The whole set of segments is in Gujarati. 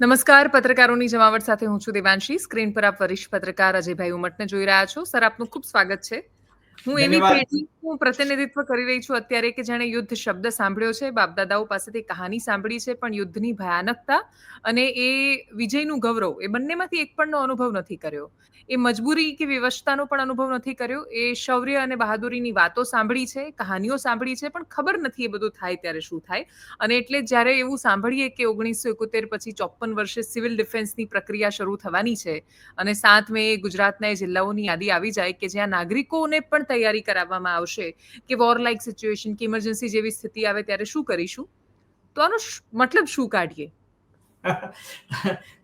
નમસ્કાર. પત્રકારોની જમાવટ સાથે હું છું દેવાંશી. સ્ક્રીન પર આપ વરિષ્ઠ પત્રકાર અજયભાઈ ઉમટને જોઈ રહ્યા છો. સર, આપનું ખૂબ સ્વાગત છે. હું એવી ધન્યવાદ. પેઢીનું પ્રતિનિધિત્વ કરી રહી છું અત્યારે કે જેણે યુદ્ધ શબ્દ સાંભળ્યો છે, બાપદાદાઓ પાસેથી કહાની સાંભળી છે, પણ યુદ્ધની ભયાનકતા અને એ વિજયનું ગૌરવ એ બંનેમાંથી એક પણનો અનુભવ નથી કર્યો. એ મજબૂરી કે વિવશતાનો પણ અનુભવ નથી કર્યો. એ શૌર્ય અને બહાદુરીની વાતો સાંભળી છે, કહાનીઓ સાંભળી છે, પણ ખબર નથી એ બધું થાય ત્યારે શું થાય. અને એટલે જ જ્યારે એવું સાંભળીએ કે 1971 પછી 54 વર્ષે સિવિલ ડિફેન્સની પ્રક્રિયા શરૂ થવાની છે અને 7 મે ગુજરાતના એ જિલ્લાઓની યાદી આવી જાય કે જ્યાં નાગરિકોને પણ તૈયારી કરાવવામાં આવશે કે વોર લાઇક સિચ્યુએશન કે ઇમરજન્સી જેવી સ્થિતિ આવે ત્યારે શું કરીશું, તો આનો મતલબ શું કાઢીએ?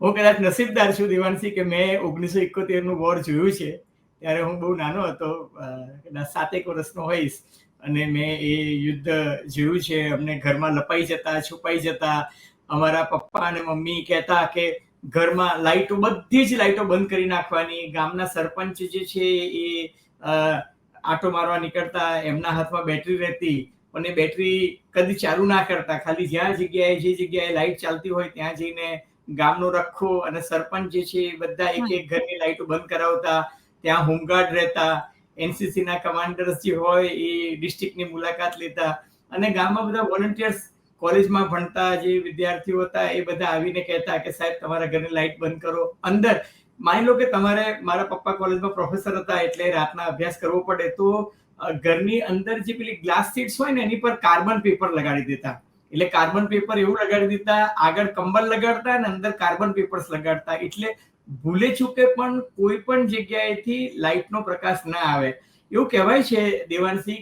હું કદાચ નસીબદાર છું દેવાંશી કે મેં 1971 નું વોર જોયું છે. ત્યારે હું બહુ નાનો હતો, કદાચ 7 વર્ષનો હોઈશ, અને મેં એ યુદ્ધ જોયું છે. અમને ઘરમાં લપાઈ જતા, છુપાઈ જતા. અમારા પપ્પા અને મમ્મી કહેતા કે ઘરમાં બધી જ લાઈટો બંધ કરી નાખવાની. ગામના સરપંચ જે છે એ આંટો મારવા નીકળતા, એમના હાથમાં બેટરી રહેતી, અને બેટરી કદી ચાલુ ના કરતા. ખાલી જે જગ્યાએ લાઈટ ચાલતી હોય ત્યાં જઈને ગામનો રખો અને સરપંચ જે છે એ બધા એક ઘરની લાઈટો બંધ કરાવતા. ત્યાં હોમગાર્ડ રહેતા, એનસીસી ના કમાન્ડર્સ જે હોય એ ડિસ્ટ્રિક્ટની મુલાકાત લેતા, અને ગામમાં બધા વોલન્ટિયર્સ, કોલેજમાં ભણતા જે વિદ્યાર્થીઓ હતા એ બધા આવીને કહેતા કે સાહેબ તમારા ઘરની લાઈટ બંધ કરો. અંદર માની લો કે મારા પપ્પા કોલેજમાં પ્રોફેસર હતા એટલે રાતના અભ્યાસ કરવો પડે, તો ઘરની અંદર જે પેલી ગ્લાસ શીટ્સ હોય ને એની પર કાર્બન પેપર લગાડી દેતા. એટલે કાર્બન પેપર એવું લગાડી દેતા, આગળ કંબલ લગાડતા અને અંદર કાર્બન પેપર્સ લગાડતા. એટલે ભૂલે ચૂકે પણ કોઈ પણ જગ્યાએથી લાઇટનો પ્રકાશ ના આવે. એવું કહેવાય છે દેવાંશી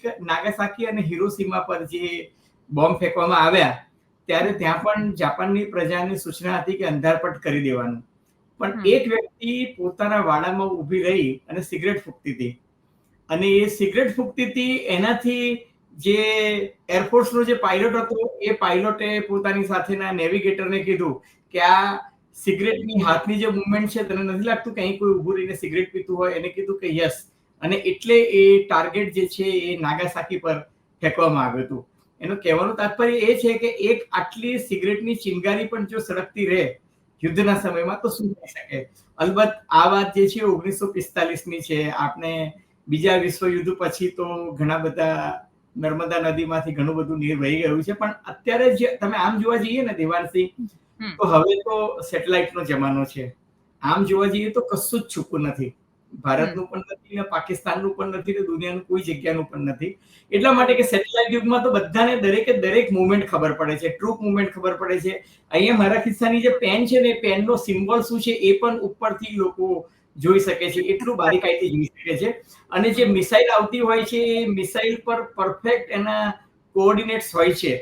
કે નાગાસાકી અને હિરોશીમા પર જે બોમ્બ ફેંકવામાં આવ્યા ત્યારે ત્યાં પણ જાપાનની પ્રજાની સૂચના હતી કે અંધારપટ કરી દેવાનું. પણ એક વ્યક્તિ પોતાના વાડામાં ઊભી રહી અને સિગરેટ ફૂંકતી હતી, અને એ સિગરેટ ફૂંકતી હતી એનાથી જે એરફોર્સનો જે પાયલોટ હતો એ પાયલોટે પોતાની સાથેના નેવિગેટરને કીધું કે આ સિગરેટની હાથની જે મૂવમેન્ટ છે, તને નથી લાગતું કે અહીં કોઈ ઊભું રહીને સિગરેટ પીતું હોય? એને કીધું કે યસ. અને એટલે એ ટાર્ગેટ જે છે એ નાગાસાકી પર ફેંકવામાં આવ્યું હતું. એનું કહેવાનું તાત્પર્ય એ છે કે એક આટલી સિગરેટની ચિનગારી પણ જો સળગતી રહે યુદ્ધના સમયમાં તો શું થઈ શકે. અલબત્ત આ વાત જે છે 1945ની છે. આપણે બીજા વિશ્વયુદ્ધ પછી તો ઘણા બધા નર્મદા નદીમાંથી ઘણું બધું નીર વહી ગયું છે, પણ અત્યારે જે તમે આમ જોવા જઈએ ને દેવાંશી, તો હવે તો સેટેલાઇટનો જમાનો છે. આમ જોવા જઈએ તો કશું જ છૂપું નથી. ભારતનું પણ નથી, ને પાકિસ્તાનનું પણ નથી, ને દુનિયાનું કોઈ જગ્યાનું પણ નથી. એટલા માટે કે સેટેલાઇટ યુગમાં તો બધાને દરેક મૂવમેન્ટ ખબર પડે છે, ટ્રુપ મૂવમેન્ટ ખબર પડે છે. અહીંયા મારા ખિસ્સાની જે પેન છે ને, પેનનો સિમ્બોલ શું છે એ પણ ઉપરથી લોકો જોઈ શકે છે. એટલું બારીકાઈથી જોઈ શકે છે. અને જે મિસાઇલ આવતી હોય છે એ મિસાઇલ પર પરફેક્ટ એના કોઓર્ડિનેટ્સ હોય છે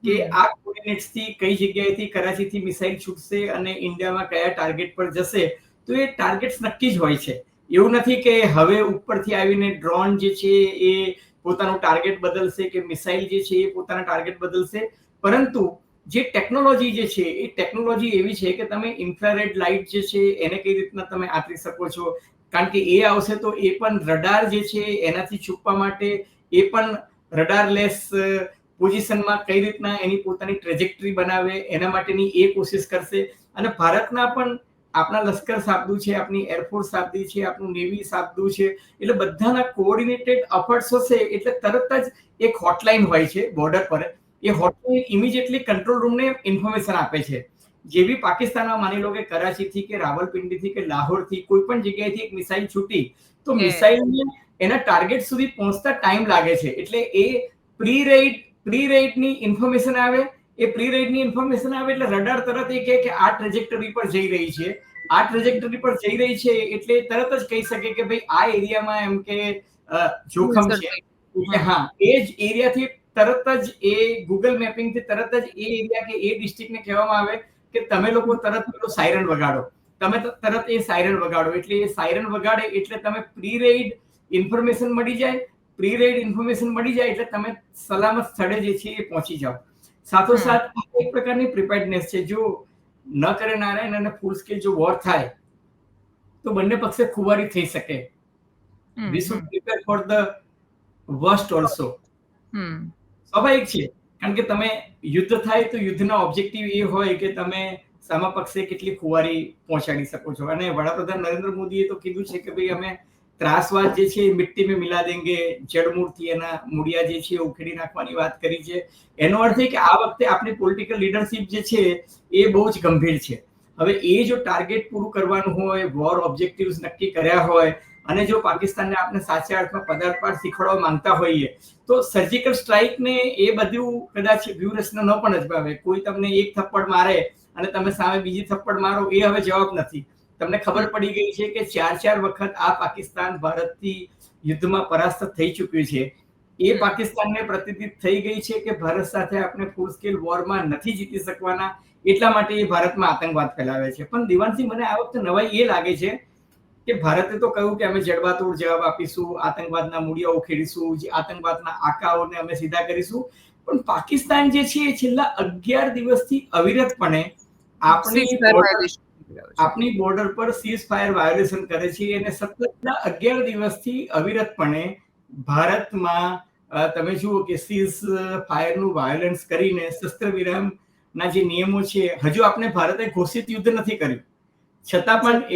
કે આ કોઓર્ડિનેટ્સથી કઈ જગ્યાએથી કરાચીથી મિસાઇલ છૂટશે અને ઇન્ડિયામાં કયા ટાર્ગેટ પર જશે. તો એ ટાર્ગેટ્સ નક્કી જ હોય છે. એવું નથી કે હવે ઉપરથી આવીને ડ્રોન જે છે એ પોતાનું ટાર્ગેટ બદલશે કે મિસાઇલ જે છે એ પોતાના ટાર્ગેટ બદલશે. પરંતુ જે ટેકનોલોજી જે છે એ ટેકનોલોજી એવી છે કે તમે ઇન્ફ્રારેડ લાઇટ જે છે એને કઈ રીતના તમે આપી શકો છો. કારણ કે એ આવશે તો એ પણ રડાર જે છે એનાથી છુપવા માટે એ પણ રડારલેસ પોઝિશનમાં કઈ રીતના એની પોતાની ટ્રેજેક્ટરી બનાવે એના માટેની એ કોશિશ કરશે. અને ભારતના પણ આપણા લશ્કર સાબદું છે, આપણી એરફોર્સ સાબદી છે, આપણું નેવી સાબદું છે. એટલે બધાના કોઓર્ડિનેટેડ એફર્ટ્સ હશે એટલે તરત જ એક હોટલાઇન હોય છે બોર્ડર પર. એ હોટલાઇન ઇમિડિયેટલી કંટ્રોલ રૂમને ઇન્ફોર્મેશન આપે છે. જેવી પાકિસ્તાનમાં માની લો કે કરાચીથી કે રાવલપિંડીથી કે લાહોરથી કોઈ પણ જગ્યાએથી એક મિસાઇલ છૂટી તો મિસાઇલને એના ટાર્ગેટ સુધી પહોંચતા ટાઈમ લાગે છે. એટલે એ પ્રી રેઇડની ઇન્ફોર્મેશન આવે. એ પ્રી રેઇડની ઇન્ફોર્મેશન આવે એટલે રડાર તરત એ કહે કે આ ટ્રેજેક્ટરી પર જઈ રહી છે. આ ટ્રેજેક્ટરી પર જઈ રહી છે એટલે તરત જ કહી શકે કે ભાઈ આ એરિયામાં એમ કે જોખમ છે. એટલે હા, એ જ એરિયાથી તરત જ એ ગૂગલ મેપિંગથી તરત જ એ એરિયા કે એ ડિસ્ટ્રિક્ટને કહેવામાં આવે કે તમે લોકો તરત પેલો સાયરન વગાડો. તમે તરત એ સાયરન વગાડો. એટલે એ સાયરન વગાડે એટલે તમે પ્રી રેઇડ ઇન્ફોર્મેશન મળી જાય. પ્રી રેઇડ ઇન્ફોર્મેશન મળી જાય એટલે તમે સલામત સ્થળે જે છે એ પહોંચી જાઓ. સાથોસાથ એક પ્રકારની પ્રિપેર્ડનેસ છે. જો ન કરે નારાયણ અને ફૂલ સ્કેલ જો વોર થાય તો બંને પક્ષે ખુવારી થઈ શકે. We should prepare for the worst also. સ્વાભાવિક છે, કારણ કે તમે યુદ્ધ થાય તો યુદ્ધના ઓબ્જેક્ટિવ એ હોય કે તમે સામા પક્ષે કેટલી ખુવારી પહોંચાડી શકો છો. અને વડાપ્રધાન નરેન્દ્ર મોદીએ તો કીધું છે કે ભાઈ અમે ત્રાસવાદ જે છે એ મિટ્ટી મેં મિલા દેંગે, જડમૂળથી એના મૂળિયા જે છે ઉખેડી નાખવાની વાત કરી છે. એનો અર્થ એ કે આ વખતે આપણી પોલિટિકલ લીડરશિપ જે છે એ બહુ જ ગંભીર છે. હવે એ જો ટાર્ગેટ પૂરું કરવાનું હોય, વોર ઓબ્જેક્ટિવ્સ નક્કી કર્યા હોય, અને જો પાકિસ્તાનને આપણે સાચા અર્થમાં પદાર્થપાઠ શીખવાડવા માંગતા હોઈએ, તો સર્જિકલ સ્ટ્રાઇકને એ બધું કદાચ વ્યૂહરચના ન પણ અજમાવે. કોઈ તમને એક થપ્પડ મારે અને તમે સામે બીજી થપ્પડ મારો, એ હવે જવાબ નથી. તમને ખબર પડી ગઈ છે કે 4 વખત આ પાકિસ્તાન ભારતથી યુદ્ધમાં પરાસ્ત થઈ ચૂક્યું છે. એ પાકિસ્તાનને પ્રતીત થઈ ગઈ છે કે ભારત સાથે આપણે ફૂલ સ્કેલ વોરમાં નથી જીતી શકવાના, એટલા માટે એ ભારતમાં આતંકવાદ ફેલાવે છે. પણ દિવાનસિંહ, મને આ વખતે નવાઈ એ લાગે છે કે ભારતે તો કહ્યું કે અમે જડબાતોડ જવાબ આપીશું, આતંકવાદના મૂળિયા ઉખેડીશું, જે આતંકવાદના આકાઓને અમે સીધા કરીશું. પણ પાકિસ્તાન જે છે એ છેલ્લા 11 દિવસથી અવિરતપણે આપણી બોર્ડર પર સીઝ ફાયર વાયોલેશન કરે છે. અને સતત 11 દિવસથી અવિરતપણે ભારતમાં તમે જુઓ કે સીઝ ફાયરનું વાયોલન્સ કરીને શસ્ત્ર વિરામના જે નિયમો છે, હજુ આપણે ભારતે ઘોષિત યુદ્ધ નથી કર્યું, છતાં પણ એ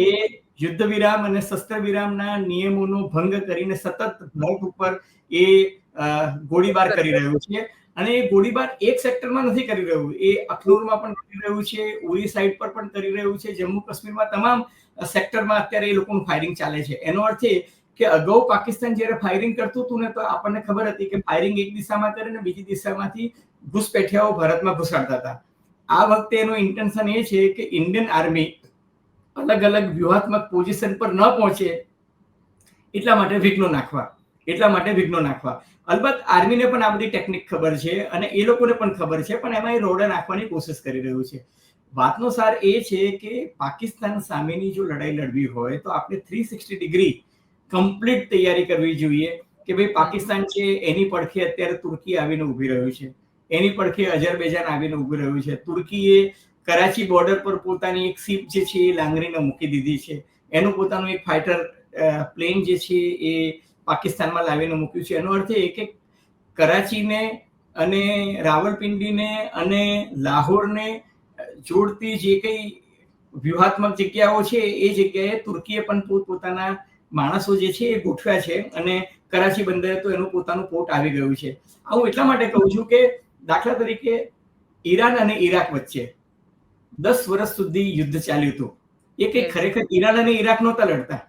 યુદ્ધ વિરામ અને શસ્ત્ર વિરામના નિયમોનો ભંગ કરીને સતત ભારત ઉપર એ ગોળીબાર કરી રહ્યું છે. અને એ ગોળીબાર એક સેક્ટરમાં નથી કરી રહ્યું, એ અખનૂરમાં પણ કરી રહ્યું છે, ઉરી સાઇડ પર પણ કરી રહ્યું છે, જમ્મુ કાશ્મીરમાં તમામ સેક્ટરમાં અત્યારે એ લોકોનું ફાયરિંગ ચાલે છે. એનો અર્થ એ કે અગાઉ પાકિસ્તાન જ્યારે ફાયરિંગ કરતું હતું ને, તો આપણને ખબર હતી કે ફાયરિંગ એક દિશામાં કરે ને બીજી દિશામાંથી ઘૂસપેઠિયાઓ ભારતમાં ઘુસાડતા હતા. આ વખતે એનો ઇન્ટેન્શન એ છે કે ઇન્ડિયન આર્મી અલગ અલગ વ્યૂહાત્મક પોઝિશન પર ન પહોંચે એટલા માટે વિઘ્નો નાખવા. અલબત્ત આર્મીને પણ આ બધી ટેકનિક ખબર છે અને એ લોકોને પણ ખબર છે, પણ એમાં એ રોડે નાખવાની કોશિશ કરી રહ્યું છે. વાતનો સાર એ છે કે પાકિસ્તાન સામેની જો લડાઈ લડવી હોય તો આપણે 360 ડિગ્રી કમ્પ્લીટ તૈયારી કરવી જોઈએ કે ભાઈ પાકિસ્તાન છે એની પડખે અત્યારે તુર્કી આવીને ઊભી રહ્યું છે, એની પડખે અઝરબૈજાન આવીને ઊભી રહ્યું છે. તુર્કીએ કરાચી બોર્ડર પર પોતાની એક શિપ જે છે એ લાંગરીને મૂકી દીધી છે. એનું પોતાનું એક ફાઇટર પ્લેન જે છે એ પાકિસ્તાનમાં લાવીને મૂક્યું છે. એનો અર્થ એ કે કરાચીને અને રાવલપિંડીને અને લાહોરને જોડતી જે કંઈ વ્યૂહાત્મક જગ્યાઓ છે એ જગ્યાએ તુર્કીએ પણ પોતાના માણસો જે છે એ ગોઠવ્યા છે. અને કરાચી બંદરે તો એનું પોતાનું પોર્ટ આવી ગયું છે. હું એટલા માટે કહું છું કે દાખલા તરીકે ઈરાન અને ઈરાક વચ્ચે 10 વર્ષ સુધી યુદ્ધ ચાલ્યું હતું. એ કંઈ ખરેખર ઈરાન અને ઈરાક નહોતા લડતા.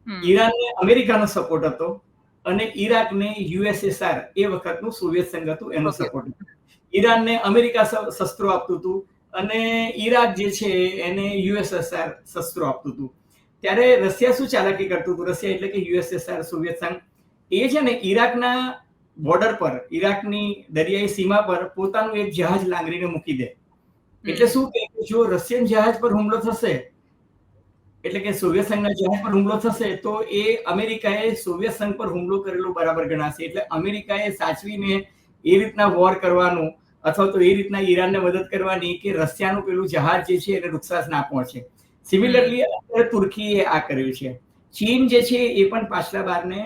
ઈરાનને અમેરિકાનો સપોર્ટ હતો અને ઈરાકને યુએસએસઆર, એ વખતનું સોવિયત સંઘ હતું, એનો સપોર્ટ હતો. ઈરાનને અમેરિકા શસ્ત્રો આપતું હતું અને ઈરાક જે છે એને યુએસએસઆર શસ્ત્રો આપતું હતું. ત્યારે રશિયા શું ચાલાકી કરતું હતું? રશિયા એટલે કે યુએસએસઆર, સોવિયત સંઘ, એ છે ને ઈરાકના બોર્ડર પર, ઈરાકની દરિયાઈ સીમા પર પોતાનું એક જહાજ લાંગરીને મૂકી દે. એટલે શું કે જો રશિયન જહાજ પર હુમલો થશે, એટલે કે સોવિયત સંઘના જહાજ પર હુમલો થશે, તો એ અમેરિકાએ સોવિયત સંઘ પર હુમલો કરેલો બરાબર ગણાશે. એટલે અમેરિકાએ સાચવીને એ રીતના વોર કરવાનું અથવા તો એ રીતના ઈરાનને મદદ કરવાની કે રશિયાનું પેલું જહાજ જે છે એને નુકસાન ના પહોંચે. સિમિલરલી અત્યારે તુર્કીએ આ કર્યું છે. ચીન જે છે એ પણ પાછલા બારને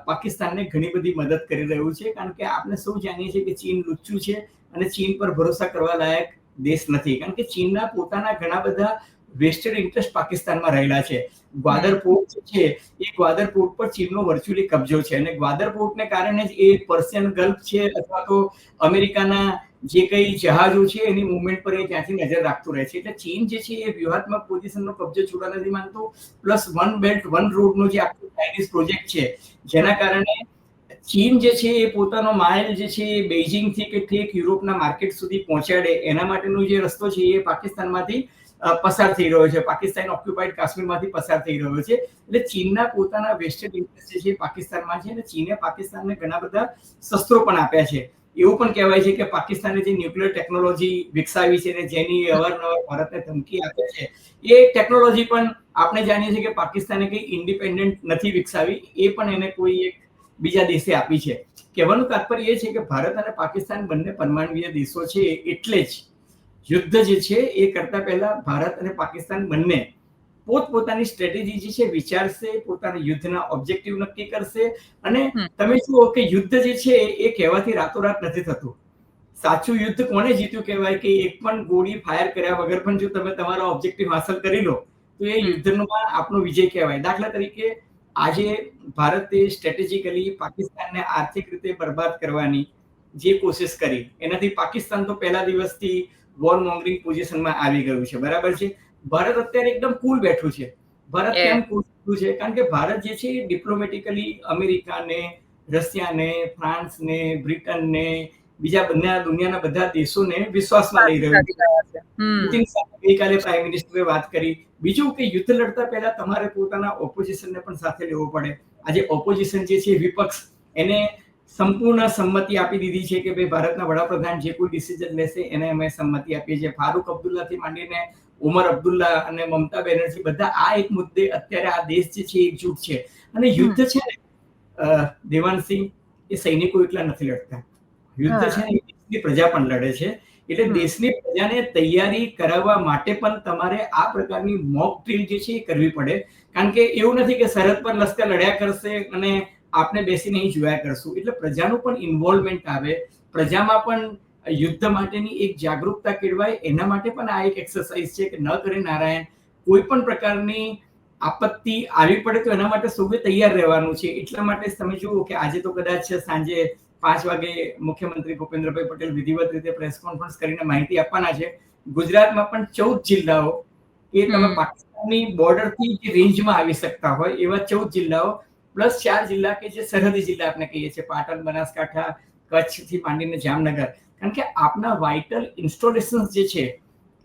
પાકિસ્તાનને ઘણી બધી મદદ કરી રહ્યું છે, કારણ કે આપણે સૌ જાણીએ છીએ કે ચીન લુચ્ચું છે અને ચીન પર ભરોસા કરવા લાયક દેશ નથી. કારણ કે ચીનના પોતાના ઘણા બધા વેસ્ટેડ ઇન્ટરેસ્ટ પાકિસ્તાનમાં રહેલા છે. ગ્વાદર પોર્ટ છે, એ ગ્વાદર પોર્ટ પર ચીનનો વર્ચ્યુઅલી કબજો છે અને ગ્વાદર પોર્ટને કારણે જ એ પર્શિયન ગલ્ફ છે અથવા તો અમેરિકાના જે કંઈ જહાજો છે એની મુવમેન્ટ પર એ ત્યાંથી નજર રાખતું રહે છે. એટલે ચીન જે છે એ વ્યૂહાત્મક પોઝિશનનો કબજો છોડવા નથી માંગતું. પ્લસ વન બેલ્ટ વન રોડનો જે આખો ચાઇનીઝ પ્રોજેક્ટ છે, જેના કારણે ચીન જે છે એ પોતાનો માલ જે છે એ બેઇજિંગથી કે ઠેક યુરોપના માર્કેટ સુધી પહોંચાડે, એના માટેનો જે રસ્તો છે એ પાકિસ્તાનમાંથી પસાર થઈ રહ્યો છે, પાકિસ્તાન ઓક્યુપાઈડ કાશ્મીરમાંથી પસાર થઈ રહ્યો છે. એટલે ચીનના પોતાના વેસ્ટેડ ઇન્ટરેસ્ટ જે છે પાકિસ્તાનમાં છે અને ચીને પાકિસ્તાનને ઘણા બધા શસ્ત્રો પણ આપ્યા છે. એવું પણ કહેવાય છે કે પાકિસ્તાને જે ન્યુક્લિયર ટેકનોલોજી વિકસાવી છે અને જેની અવારનવાર ભારતને ધમકી આપે છે, એ ટેકનોલોજી પણ આપણે જાણીએ છીએ કે પાકિસ્તાને કંઈ ઇન્ડિપેન્ડન્ટ નથી વિકસાવી, એ પણ એને કોઈ એક બીજા દેશે આપી છે. કહેવાનું તાત્પર્ય એ છે કે ભારત અને પાકિસ્તાન બંને પરમાણવીય દેશો છે, એટલે જ યુદ્ધ જે છે એ કરતા પહેલા ભારત અને પાકિસ્તાન બંને પોતપોતાની સ્ટ્રેટેજી જે છે વિચારશે, પોતાના યુદ્ધના ઓબ્જેક્ટિવ નક્કી કરશે. અને તમે જુઓ કે યુદ્ધ જે છે એ કહેવાથી રાતોરાત નથી થતું. સાચું યુદ્ધ કોને જીત્યું કહેવાય કે એક પણ ગોળી ફાયર કર્યા વગર પણ જો તમે તમારો ઓબ્જેક્ટિવ હાંસલ કરી લો તો એ યુદ્ધનો આપણો વિજય કહેવાય. દાખલા તરીકે આજે ભારતે સ્ટ્રેટેજિકલી પાકિસ્તાનને આર્થિક રીતે બરબાદ કરવાની જે કોશિશ કરી એનાથી પાકિસ્તાન તો પહેલા દિવસથી વોર મોંગરિંગ પોઝિશનમાં આવી ગયું છે, બરાબર છે. ભારત અત્યારે એકદમ કુલ બેઠું છે. ભારત કેમ કુલ બેઠું છે? કારણ કે ભારત જે છે એ ડિપ્લોમેટિકલી અમેરિકાને, રશિયાને, ફ્રાન્સને, બ્રિટનને, બીજા દુનિયાના બધા દેશોને વિશ્વાસમાં લઈ રહ્યું છે. પુતિન સાથે ગઈકાલે પ્રાઇમ મિનિસ્ટરે વાત કરી. બીજું કે યુદ્ધ લડતા પહેલા તમારે પોતાના ઓપોઝિશનને પણ સાથે લેવો પડે. આજે ઓપોઝિશન જે છે વિપક્ષ એને સંપૂર્ણ સંમતિ આપી દીધી છે કે ભાઈ ભારતના વડાપ્રધાન જે કોઈ ડિસિઝન લેશે એને અમે સંમતિ આપીએ છીએ. ફારૂક અબ્દુલ્લાથી માંડીને ઉમર અબ્દુલ્લા અને મમતા બેનર્જી બધા આ એક મુદ્દે અત્યારે આ દેશ જે છે એકજૂટ છે. અને યુદ્ધ છે ને દેવાંશસિંહ, એ સૈનિકો એકલા નથી લડતા. યુદ્ધ છે ને દેશની પ્રજા પણ લડે છે. એટલે દેશની પ્રજાને તૈયારી કરાવવા માટે પણ તમારે આ પ્રકારની મોક ડ્રીલ જે છે એ કરવી પડે. કારણ કે એવું નથી કે સરહદ પર લશ્કર લડ્યા કરશે અને આપણે બેસીને અહીં જોયા કરશું. એટલે પ્રજાનું પણ ઇન્વોલ્વમેન્ટ આવે, પ્રજામાં પણ યુદ્ધ માટેની એક જાગૃતતા કેળવાય. એના માટે પણ આ એક એક્સરસાઇઝ છે કે ન કરે નારાયણ, કોઈ પણ પ્રકારની આપત્તિ આવી પડે તો એના માટે સૌએ તૈયાર રહેવાનું છે. એટલા માટે તમે જુઓ કે આજે તો કદાચ સાંજે 5 વાગે મુખ્યમંત્રી ભૂપેન્દ્રભાઈ પટેલ વિધિવત રીતે પ્રેસ કોન્ફરન્સ કરીને માહિતી આપવાના છે. ગુજરાતમાં પણ 14 જિલ્લાઓ એ તમે પાકિસ્તાનની બોર્ડરથી જે રેન્જમાં આવી શકતા હોય એવા 14 જિલ્લાઓ પ્લસ 4 જિલ્લા કે જે સરહદી જિલ્લા આપણે કહીએ છીએ, પાટણ, બનાસકાંઠા, કચ્છથી માંડીને જામનગર. કારણ કે આપના વાઇટલ ઇન્સ્ટોલેશન્સ જે છે,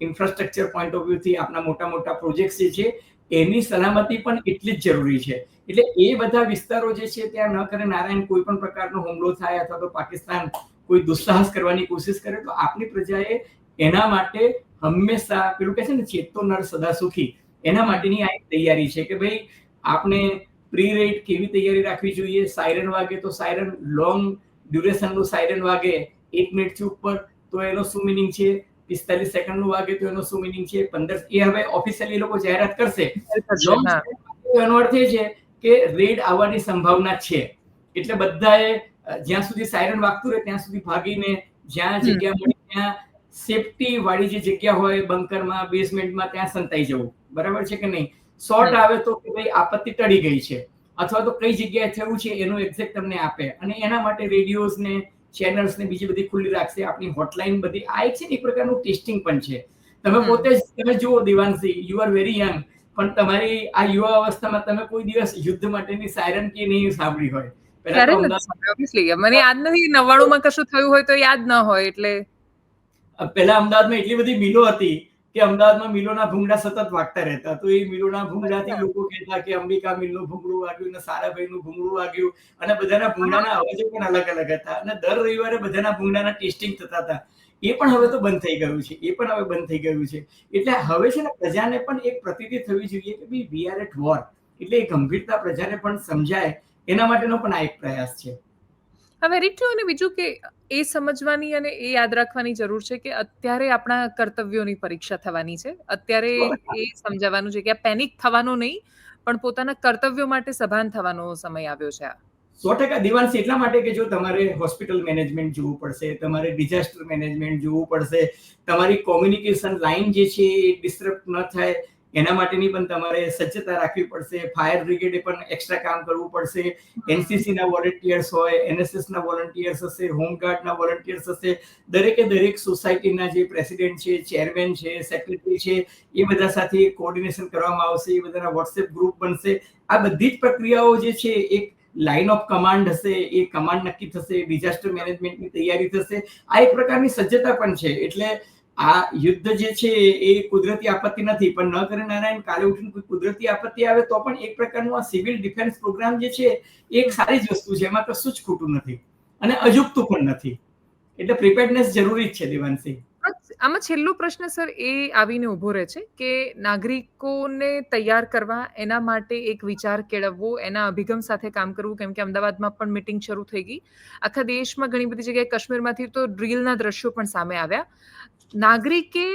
ઇન્ફ્રાસ્ટ્રક્ચર પોઈન્ટ ઓફ વ્યૂથી આપના મોટા મોટા પ્રોજેક્ટ્સ જે છે એની સલામતી પણ એટલી જ જરૂરી છે. એટલે એ બધા વિસ્તારો જે છે ત્યાં ન કરે નારાયણ કોઈ પણ પ્રકારનો હુમલો થાય અથવા તો પાકિસ્તાન કોઈ દુસ્સાહસ કરવાની કોશિશ કરે તો આપણી પ્રજાએ એના માટે હંમેશા પેલું કહે છે ને ચેતો નર સદા સુખી, એના માટેની આ એક તૈયારી છે કે ભાઈ આપણે પ્રી રેડ કેવી તૈયારી રાખવી જોઈએ. સાયરન વાગે તો સાયરન, લોંગ ડ્યુરેશનનું સાયરન વાગે 1 મિનિટથી ઉપર તો એનો શું મિનિંગ છે, 45 સેકન્ડનું વાગે તો એનો શું મિનિંગ છે, 15 એ હવે ઓફિશિયલી લોકો જાહેરાત કરશે. લોંગ એનો અર્થ એ છે કે રેડ આવવાની સંભાવના છે. એટલે બધાએ જ્યાં સુધી સાયરન વાગતું રહે ત્યાં સુધી ભાગીને જ્યાં જગ્યા મળી ત્યાં સેફટી વાળી જે જગ્યા હોય બંકરમાં, બેઝમેન્ટમાં ત્યાં સંતાઈ જવું, બરાબર છે કે નહીં. શોર્ટ આવે તો કે ભાઈ આપત્તિ ટળી ગઈ છે અથવા તો કઈ જગ્યાએ થયું છે એનું એક્ઝેક્ટ તમને આપે. અને એના માટે રેડિયોઝ ને ચેનલ્સ ને બીજી બધી ખુલ્લી રાખશે. આપણી હોટલાઇન બધી આ એક છે ને એક પ્રકારનું ટેસ્ટિંગ પણ છે. તમે પોતે જ તમે જુઓ Devanshi, you are very young, પણ તમારી આ યુવા અવસ્થામાં તમે કોઈ દિવસ યુદ્ધ માટેની સાયરન કે નહીં સાંભળી હોય. પહેલા તો મને યાદ નથી 99 માં કશું થયું હોય તો યાદ ન હોય. એટલે પહેલા અમદાવાદમાં એટલી બધી મિલો હતી કે અમદાવાદમાં મિલોના ભૂંગળા સતત વાગતા રહેતા. તો એ મિલોના ભૂંગળાથી લોકો કહેતા કે અંબિકા મિલનું ભૂંગળું વાગ્યું ને સારાભાઈનું ભૂંગળું વાગ્યું. અને બધાના ભૂંગળાના અવાજો પણ અલગ અલગ હતા. અને દર રવિવારે બધાના ભૂંગળાના ટેસ્ટિંગ થતા હતા. એ પણ હવે તો બંધ થઈ ગયું છે. એટલે હવે છે ને પ્રજાને પણ એક પ્રતીતિ થવી જોઈએ કે ભાઈ વી આર એટ વોર. એટલે એ ગંભીરતા પ્રજાને પણ સમજાય એના માટેનો પણ આ એક પ્રયાસ છે. Very true. અને બીજું કે એ સમજવાની અને એ યાદ રાખવાની જરૂર છે કે અત્યારે આપણા કર્તવ્યોની પરીક્ષા થવાની છે. અત્યારે એ સમજાવવાનું છે કે આ પેનિક થવાનું નહીં, પણ પોતાના કર્તવ્યો માટે સભાન થવાનો સમય આવ્યો છે. 100% દેવાંશી, એટલા માટે કે જો તમારે હોસ્પિટલ મેનેજમેન્ટ જોવું પડશે, તમારે ડિઝાસ્ટર મેનેજમેન્ટ જોવું પડશે, તમારી કોમ્યુનિકેશન લાઇન જે છે એ ડિસ્ટર્બ ન થાય એના માટેની પણ તમારે સજ્જતા રાખવી પડશે. ફાયર બ્રિગેડે પણ એક્સ્ટ્રા કામ કરવું પડશે. એનસીસીના વોલન્ટિયર્સ હોય, એનએસએસના વોલન્ટિયર્સ હશે, હોમગાર્ડના વોલન્ટિયર્સ હશે. દરેક સોસાયટીના જે પ્રેસિડેન્ટ છે, ચેરમેન છે, સેક્રેટરી છે, એ બધા સાથે કોઓર્ડિનેશન કરવામાં આવશે. એ બધાના વોટ્સએપ ગ્રુપ બનશે. આ બધી જ પ્રક્રિયાઓ જે છે એક લાઇન ઓફ કમાન્ડ હશે. એ કમાન્ડ નક્કી થશે, ડિઝાસ્ટર મેનેજમેન્ટની તૈયારી થશે. આ એક પ્રકારની સજ્જતા પણ છે. એટલે આ યુદ્ધ જે છે એ કુદરતી આપત્તિ નથી. પણ ન કરે નારાયણ, કાલે ઉઠીને કોઈ કુદરતી આપત્તિ આવે તો પણ એક પ્રકારનું આ સિવિલ ડિફેન્સ પ્રોગ્રામ જે છે એ એક સારી જ વસ્તુ છે. એમાં કશું જ ખોટું નથી અને અજુગતું પણ નથી. એટલે પ્રિપેર્ડનેસ જરૂરી જ છે દેવાંશી. આમાં છેલ્લો પ્રશ્ન સર એ આવીને ઉભો રહે છે કે નાગરિકોને તૈયાર કરવા, એના માટે એક વિચાર કેળવવો, એના અભિગમ સાથે કામ કરવું. કેમ કે અમદાવાદમાં પણ મીટિંગ શરૂ થઈ ગઈ. આખા દેશમાં ઘણી બધી જગ્યાએ, કાશ્મીરમાંથી તો ડ્રીલના દ્રશ્યો પણ સામે આવ્યા. નાગરિકે,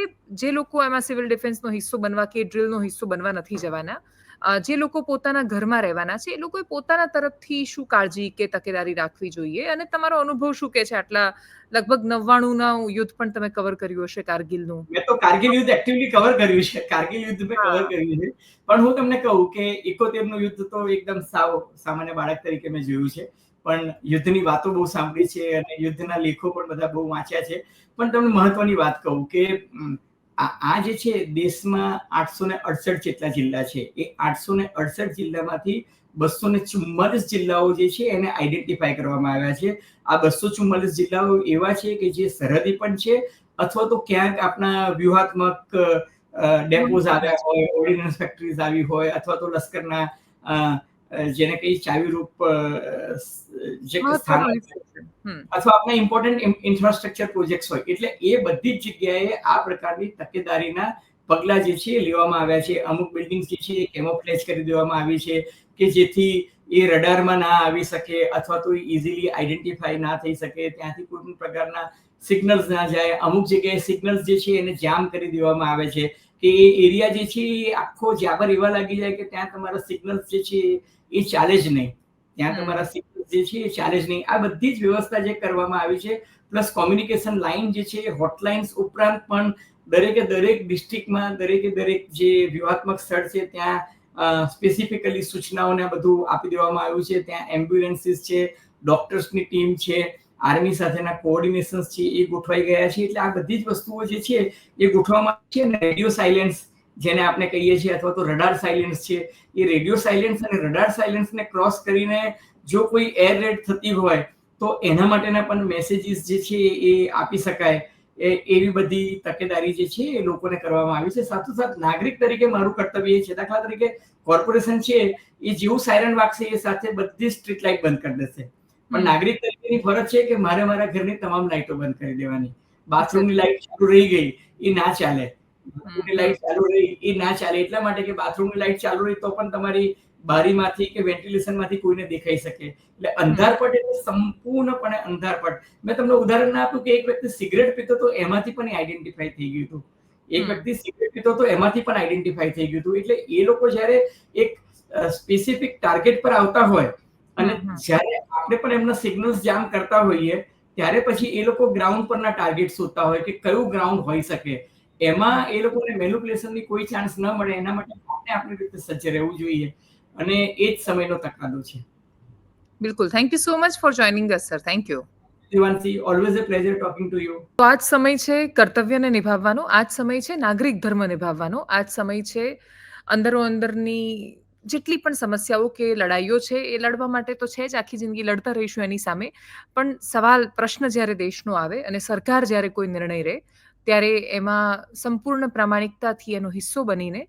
જે લોકો એમાં સિવિલ ડિફેન્સનો હિસ્સો બનવા કે ડ્રીલનો હિસ્સો બનવા નથી જવાના, જે લોકો પોતાના ઘરમાં રહેવાના છે, એ લોકોએ પોતાના તરફથી શું કાળજી કે તકેદારી રાખવી જોઈએ? અને તમારો અનુભવ શું કહે છે? આટલા લગભગ 99નું યુદ્ધ પણ તમે કવર કર્યું હશે કારગિલનું. મેં તો કારગિલ યુદ્ધ એક્ટિવલી કવર કર્યું છે. કારગિલ યુદ્ધ મેં કવર હા. કર્યું છે. પણ હું તમને કહું કે 71નું યુદ્ધ તો એકદમ સાવ સામાન્ય બાળક તરીકે મેં જોયું છે. પણ યુદ્ધની વાતો બહુ સાંભળી છે અને યુદ્ધના લેખો પણ બધા બહુ વાંચ્યા છે. પણ તમને મહત્વની વાત કહું કે આ જે છે દેશમાં 868 જેટલા જિલ્લા છે. એ 868 જિલ્લામાંથી 244 જિલ્લાઓ જે છે એને આઈડેન્ટિફાઈ કરવામાં આવ્યા છે. આ 244 જિલ્લાઓ એવા છે કે જે સરહદી પણ છે અથવા તો ક્યાંક આપણા વ્યુહાત્મક ડેપોઝ આવ્યા હોય, ઓર્ડિનન્સ ફેક્ટરીઝ આવી હોય અથવા તો લશ્કરના જેને કઈ ચાવીરૂપ જે સ્થાનો મહત્વનો હિસ્સો છે. અથવા આપણા ઇમ્પોર્ટન્ટ ઇન્ફ્રાસ્ટ્રક્ચર પ્રોજેક્ટ્સ હોય. એટલે એ બધી જ જગ્યાએ આ પ્રકારની તકેદારીના પગલાં જે છે એ લેવામાં આવ્યા છે. અમુક બિલ્ડિંગ્સ જે છે એ કેમોફ્લેજ કરી દેવામાં આવી છે કે જેથી એ રડારમાં ના આવી શકે અથવા તો ઇઝીલી આઈડેન્ટિફાઈ ના થઈ શકે. ત્યાંથી કોઈ પણ પ્રકારના સિગ્નલ્સ ના જાય. અમુક જગ્યાએ સિગ્નલ્સ જે છે એને જામ કરી દેવામાં આવે છે કે એ એરિયા જે છે એ આખો જ્યાબર એવા લાગી જાય કે ત્યાં તમારા સિગ્નલ્સ જે છે એ ચાલે જ નહીં. ત્યાં તમારા સિગ્નલ્સ જે છે એ ચાલે જ નહીં. આ બધી જ વ્યવસ્થા જે કરવામાં આવી છે પ્લસ કોમ્યુનિકેશન લાઇન જે છે હોટલાઇન્સ ઉપરાંત પણ દરેકે દરેક ડિસ્ટ્રિક્ટમાં દરેકે દરેક જે વ્યૂહાત્મક સ્થળ છે ત્યાં સ્પેસિફિકલી સૂચનાઓને બધું આપી દેવામાં આવ્યું છે. ત્યાં એમ્બ્યુલન્સીસ છે, ડોક્ટર્સની ટીમ છે, આર્મી સાથેના કોઓર્ડિનેશન્સ છે એ ગોઠવાઈ ગયા છે. એટલે આ બધી જ વસ્તુઓ જે છે એ ગોઠવવામાં છે ને રેડિયો સાયલેન્સ જેને આપણે કહીએ છીએ અથવા તો રડાર સાયલેન્સ છે. એ રેડિયો સાયલેન્સ અને રડાર સાયલેન્સને ક્રોસ કરીને જો કોઈ એર રેડ થતી હોય તો એના માટેના પણ મેસેજીસ જે છે એ આપી શકાય. એવી બધી તકેદારી જે છે એ લોકોને કરવામાં આવી છે. સાથોસાથ નાગરિક તરીકે મારું કર્તવ્ય એ છે, દાખલા તરીકે કોર્પોરેશન છે એ જેવું સાયરન વાગશે એ સાથે બધી સ્ટ્રીટ લાઇટ બંધ કરી દેશે. પણ નાગરિક તરીકેની ફરજ છે કે મારે મારા ઘરની તમામ લાઈટો બંધ કરી દેવાની. બાથરૂમની લાઈટ ચાલુ રહી ગઈ એ ના ચાલે. બાથરૂમની લાઈટ ચાલુ રહી એ ના ચાલે. એટલા માટે કે બાથરૂમની લાઈટ ચાલુ રહી તો પણ તમારી બારીમાંથી કે વેન્ટિલેશનમાંથી કોઈને દેખાઈ શકે. એટલે અંધારપટ એટલે સંપૂર્ણપણે અંધારપટ. મેં તમને ઉદાહરણ ના આપ્યું કે એક વ્યક્તિ સિગરેટ પીતો તો એમાંથી પણ આઈડેન્ટિફાઈ થઈ ગયું હતું. એક વ્યક્તિ સિગરેટ પીતો તો એમાંથી પણ આઈડેન્ટિફાઈ થઈ ગયું હતું. એટલે એ લોકો જ્યારે એક સ્પેસિફિક ટાર્ગેટ પર આવતા હોય અને જ્યારે આપણે પણ એમના સિગ્નલ્સ જામ કરતા હોઈએ ત્યારે પછી એ લોકો ગ્રાઉન્ડ પરના ટાર્ગેટ શોધતા હોય કે કયું ગ્રાઉન્ડ હોઈ શકે. એમાં એ લોકોને મેનિપ્યુલેશનની કોઈ ચાન્સ ન મળે એના માટે આપણે આપણી રીતે સજ્જ રહેવું જોઈએ અને એ જ સમયનો તકાદો છે. બિલકુલ. Thank you so much for joining us sir. Thank you. Devanshi, always a pleasure talking to you. તો આ જ સમય છે કર્તવ્યને નિભાવવાનો, આ જ સમય છે નાગરિક ધર્મ નિભાવવાનો, આ જ સમય છે અંદરો અંદરની જેટલી પણ સમસ્યાઓ કે લડાઈઓ છે એ લડવા માટે તો છે જ, આખી જિંદગી લડતા રહીશું એની સામે. પણ સવાલ પ્રશ્ન જ્યારે દેશનો આવે અને સરકાર જ્યારે કોઈ નિર્ણય લે ત્યારે એમાં સંપૂર્ણ પ્રામાણિકતાથી એનો હિસ્સો બનીને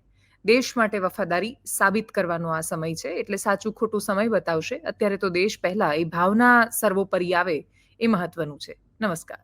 દેશ માટે વફાદારી સાબિત કરવાનો આ સમય છે. એટલે સાચું ખોટું સમય બતાવશે. અત્યારે તો દેશ પહેલા એ ભાવના સર્વોપરી આવે એ મહત્વનું છે. નમસ્કાર.